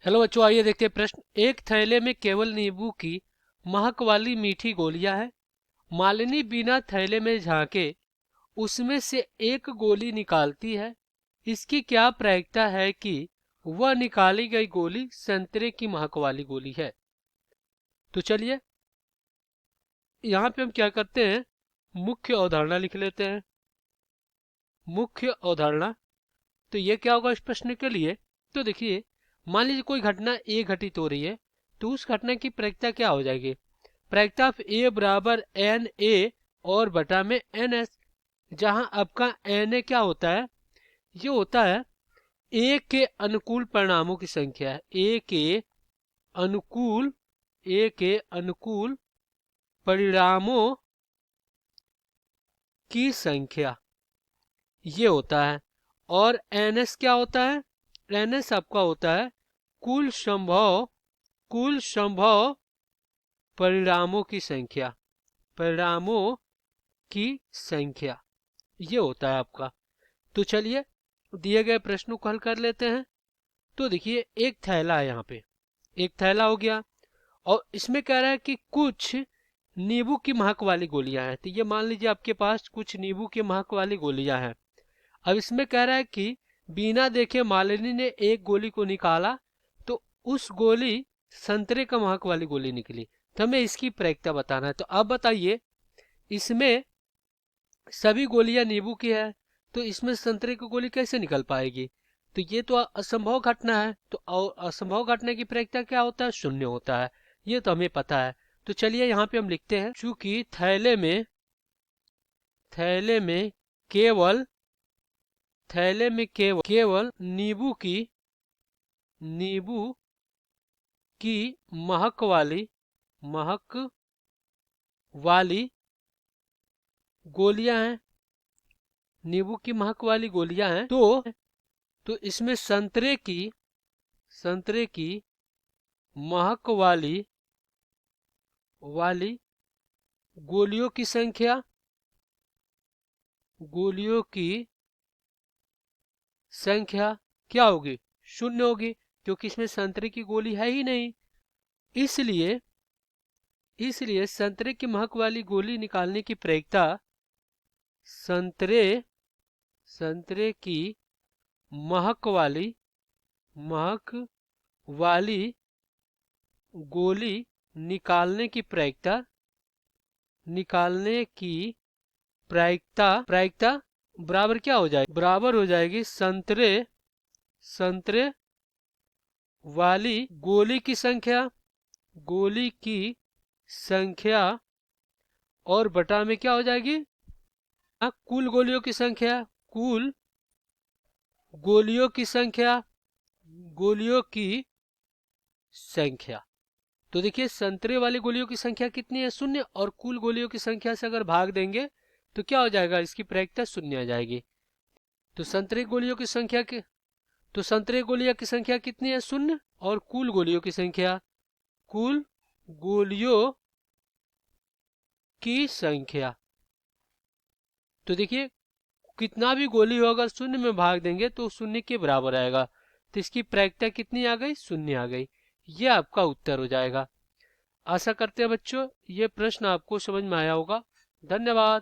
Hello बच्चों, आइए देखते हैं प्रश्न। एक थैले में केवल नींबू की महक वाली मीठी गोलियां हैं। मालिनी बिना थैले में झांके उसमें से एक गोली निकालती है। इसकी क्या प्रायिकता है कि वह निकाली गई गोली संतरे की महक वाली गोली है। तो चलिए यहाँ पे हम क्या करते हैं, मुख्य अवधारणा लिख लेते हैं। मुख्य अवधारणा, तो ये क्या होगा इस प्रश्न के लिए। तो देखिए, मान लीजिए कोई घटना ए घटित हो रही है, तो उस घटना की प्रायिकता क्या हो जाएगी। प्रायिकता ऑफ ए बराबर एन ए और बटा में एन एस, जहां आपका एन ए क्या होता है, ये होता है ए के अनुकूल परिणामों की संख्या है। अनुकूल ए के अनुकूल परिणामों की संख्या ये होता है। और एन एस क्या होता है, एन एस आपका होता है कुल संभव परिणामों की संख्या, परिणामों की संख्या ये होता है आपका। तो चलिए दिए गए प्रश्नों को हल कर लेते हैं। तो देखिए, एक थैला है, यहाँ पे एक थैला हो गया और इसमें कह रहा है कि कुछ नींबू की महक वाली गोलियां हैं। तो ये मान लीजिए आपके पास कुछ नींबू की महक वाली गोलियां हैं। अब इसमें कह रहा है कि बिना देखे मालिनी ने एक गोली को निकाला, तो उस गोली संतरे का महक वाली गोली निकली। तो हमें इसकी प्रायिकता बताना है। तो अब बताइए, इसमें सभी गोलियां नींबू की है, तो इसमें संतरे की गोली कैसे निकल पाएगी। तो ये तो असंभव घटना है। तो असंभव घटना की प्रायिकता क्या होता है, शून्य होता है। ये तो हमें पता है। तो चलिए यहाँ पे हम लिखते हैं, चूंकि थैले में केवल केवल नींबू की महक वाली गोलियां हैं, नींबू की महक वाली गोलियां हैं। तो इसमें संतरे की महक वाली गोलियों की संख्या क्या होगी, शून्य होगी, क्योंकि इसमें संतरे की गोली है ही नहीं। इसलिए संतरे की महक वाली गोली निकालने की प्रायिकता संतरे की महक वाली गोली निकालने की प्रायिकता बराबर क्या हो जाएगी, बराबर हो जाएगी संतरे वाली गोली की संख्या और बटा में क्या हो जाएगी, कुल गोलियों की संख्या, कुल गोलियों की संख्या। तो देखिए, संतरे वाली गोलियों की संख्या कितनी है, शून्य, और कुल गोलियों की संख्या से अगर भाग देंगे तो क्या हो जाएगा, इसकी प्रायिकता शून्य आ जाएगी। तो संतरे गोलियों की संख्या कितनी है, शून्य, और कुल गोलियों की संख्या। तो देखिए, कितना भी गोली हो अगर शून्य में भाग देंगे तो शून्य के बराबर आएगा। तो इसकी प्रायिकता कितनी आ गई, शून्य आ गई। ये आपका उत्तर हो जाएगा। आशा करते हैं बच्चों ये प्रश्न आपको समझ में आया होगा। धन्यवाद।